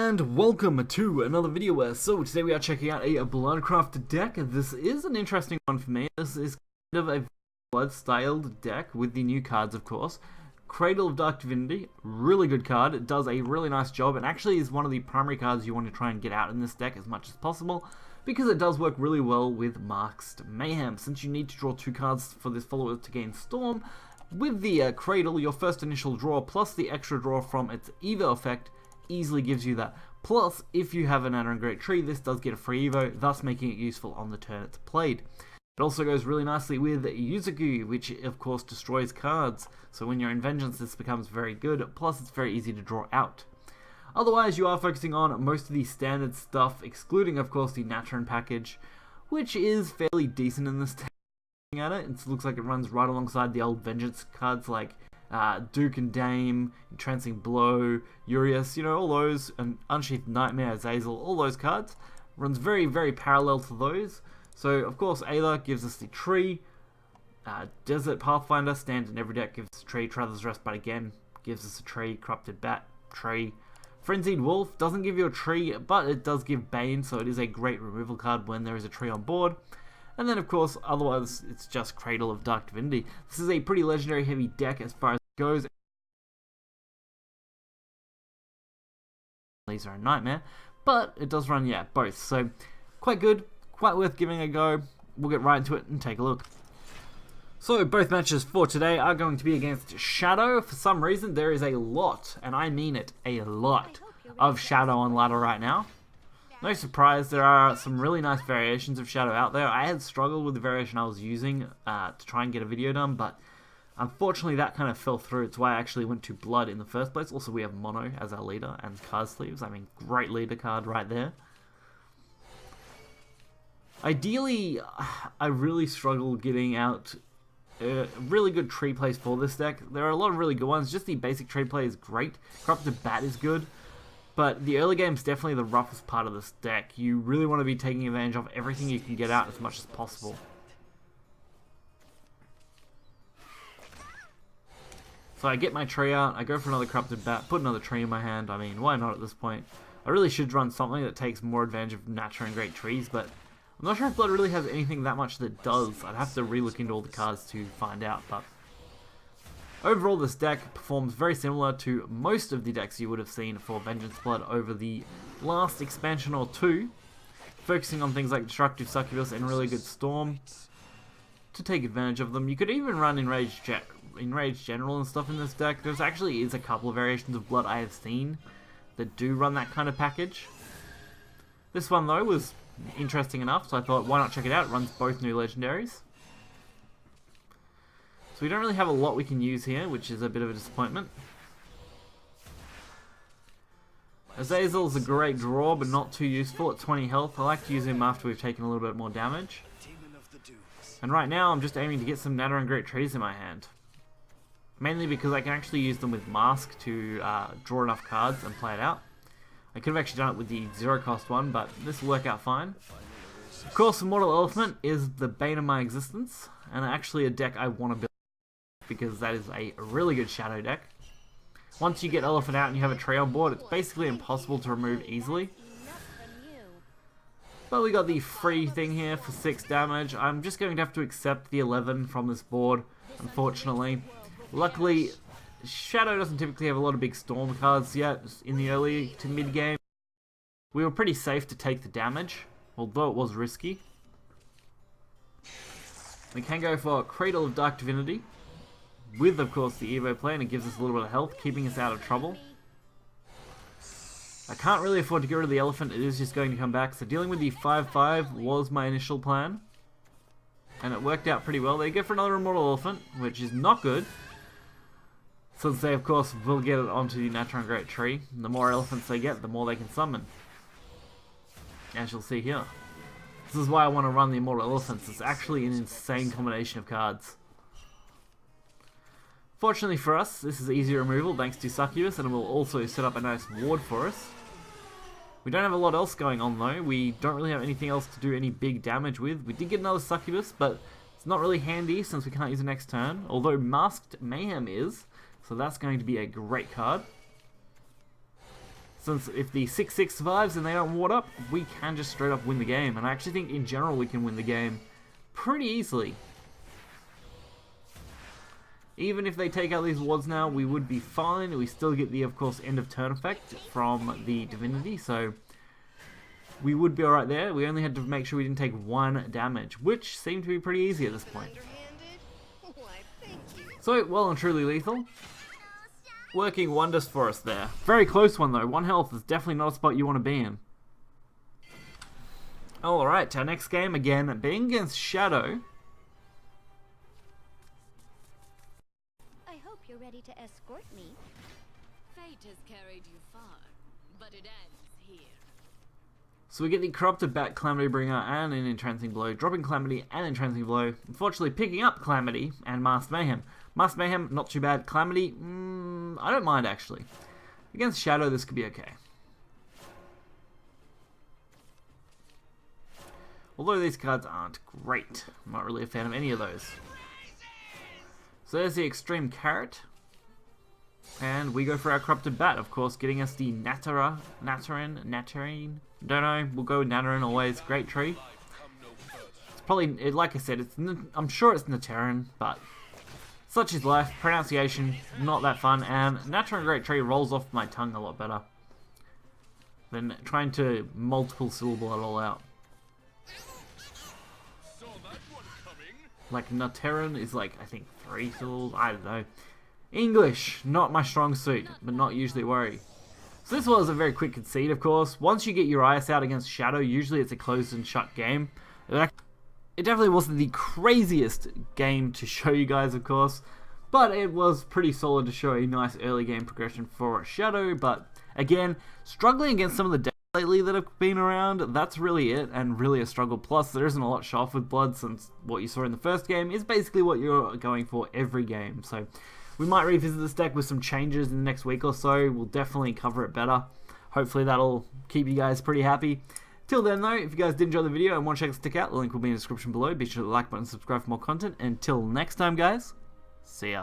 And welcome to another video. So today we are checking out a BloodCraft deck. This is an interesting one for me. This is kind of a blood-styled deck with the new cards, of course. Cradle of Dark Divinity, really good card. It does a really nice job and actually is one of the primary cards you want to try and get out in this deck as much as possible, because it does work really well with Masked Mayhem. Since you need to draw 2 cards for this follower to gain Storm, with the Cradle, your first initial draw plus the extra draw from its Evo effect easily gives you that. Plus, if you have an Natura and Great Tree, this does get a free Evo, thus making it useful on the turn it's played. It also goes really nicely with Yuzugu, which of course destroys cards, so when you're in Vengeance this becomes very good, plus it's very easy to draw out. Otherwise, you are focusing on most of the standard stuff, excluding of course the Natura package, which is fairly decent in this deck. At it, it looks like it runs right alongside the old Vengeance cards like Duke and Dame, Entrancing Blow, Urias, you know, all those, and Unsheathed Nightmare, Azazel, all those cards. Runs very, very parallel to those. So, of course, Ayla gives us the tree. Desert Pathfinder, standard in every deck, gives us a tree. Traveler's Respite again, gives us a tree. Corrupted Bat, tree. Frenzied Wolf doesn't give you a tree, but it does give Bane, so it is a great removal card when there is a tree on board. And then, of course, otherwise, it's just Cradle of Dark Divinity. This is a pretty legendary heavy deck as far as it goes. These are a nightmare, but it does run, yeah, both. So, quite good, quite worth giving a go. We'll get right into it and take a look. So, both matches for today are going to be against Shadow. For some reason, there is a lot, and I mean it, a lot, of Shadow on ladder right now. No surprise, there are some really nice variations of Shadow out there. I had struggled with the variation I was using to try and get a video done, but unfortunately that kind of fell through. It's why I actually went to Blood in the first place. Also, we have Mono as our leader and card sleeves. I mean, great leader card right there. Ideally, I really struggle getting out really good tree plays for this deck. There are a lot of really good ones. Just the basic tree play is great. Corrupted Bat is good. But the early game is definitely the roughest part of this deck. You really want to be taking advantage of everything you can get out as much as possible. So I get my tree out, I go for another Corrupted Bat, put another tree in my hand. I mean, why not at this point? I really should run something that takes more advantage of Natura and Great Trees, but I'm not sure if Blood really has anything that much that does. I'd have to re-look into all the cards to find out, but overall, this deck performs very similar to most of the decks you would have seen for Vengeance Blood over the last expansion or two, focusing on things like Destructive Succubus and really good Storm to take advantage of them. You could even run Enraged General and stuff in this deck. There's actually is a couple of variations of Blood I have seen that do run that kind of package. This one, though, was interesting enough, so I thought, why not check it out? It runs both new legendaries. So we don't really have a lot we can use here, which is a bit of a disappointment. Azazel's a great draw, but not too useful at 20 health. I like to use him after we've taken a little bit more damage. And right now, I'm just aiming to get some Natura and Great Trees in my hand. Mainly because I can actually use them with Mask to draw enough cards and play it out. I could have actually done it with the 0 cost one, but this will work out fine. Of course, Immortal Elephant is the bane of my existence, and actually a deck I want to build, because that is a really good Shadow deck. Once you get Elephant out and you have a tree on board, it's basically impossible to remove easily. But we got the free thing here for 6 damage. I'm just going to have to accept the 11 from this board, unfortunately. Luckily, Shadow doesn't typically have a lot of big Storm cards yet in the early to mid game. We were pretty safe to take the damage, although it was risky. We can go for Cradle of Dark Divinity, with, of course, the Evo play, and it gives us a little bit of health, keeping us out of trouble. I can't really afford to get rid of the Elephant, it is just going to come back, so dealing with the 5/5 was my initial plan. And it worked out pretty well. They go for another Immortal Elephant, which is not good, since they, of course, will get it onto the Natura and Great Tree. And the more elephants they get, the more they can summon. As you'll see here. This is why I want to run the Immortal Elephants. It's actually an insane combination of cards. Fortunately for us, this is easy removal thanks to Succubus, and it will also set up a nice ward for us. We don't have a lot else going on though. We don't really have anything else to do any big damage with. We did get another Succubus, but it's not really handy since we can't use it next turn. Although Masked Mayhem is, so that's going to be a great card. Since if the 6-6 survives and they don't ward up, we can just straight up win the game. And I actually think in general we can win the game pretty easily. Even if they take out these wards now, we would be fine. We still get the, of course, end of turn effect from the divinity, so we would be alright there. We only had to make sure we didn't take 1 damage, which seemed to be pretty easy at this point. So, well and truly lethal. Working wonders for us there. Very close one though. 1 health is definitely not a spot you want to be in. Alright, our next game again being against Shadow. You're ready to escort me. Fate has carried you far, but it ends here. So we get the Corrupted Bat, Calamity Bringer, and an Entrancing Blow, dropping Calamity and Entrancing Blow, unfortunately picking up Calamity and Masked Mayhem. Masked Mayhem, not too bad. Calamity, I don't mind actually. Against Shadow, this could be okay. Although these cards aren't great. I'm not really a fan of any of those. So there's the Extreme Carrot. And we go for our Corrupted Bat, of course, getting us the Naterra, Naterine, don't know, we'll go with Naterra always, great tree. It's probably, like I said, I'm sure it's Naterran, but such is life, pronunciation, not that fun, and Naterra great tree rolls off my tongue a lot better than trying to multiple syllable it all out. Like, Naterran is like, I think 3 syllables, I don't know. English, not my strong suit, but not usually worry. So this was a very quick concede, of course. Once you get Urias out against Shadow, usually it's a closed and shut game. It definitely wasn't the craziest game to show you guys, of course, but it was pretty solid to show a nice early game progression for Shadow. But again, struggling against some of the decks lately that have been around, that's really it, and really a struggle. Plus, there isn't a lot to show off with Blood, since what you saw in the first game is basically what you're going for every game. So we might revisit this deck with some changes in the next week or so. We'll definitely cover it better. Hopefully that'll keep you guys pretty happy. Till then though, if you guys did enjoy the video and want to check the stick out, the link will be in the description below. Be sure to like button and subscribe for more content. Until next time guys, see ya.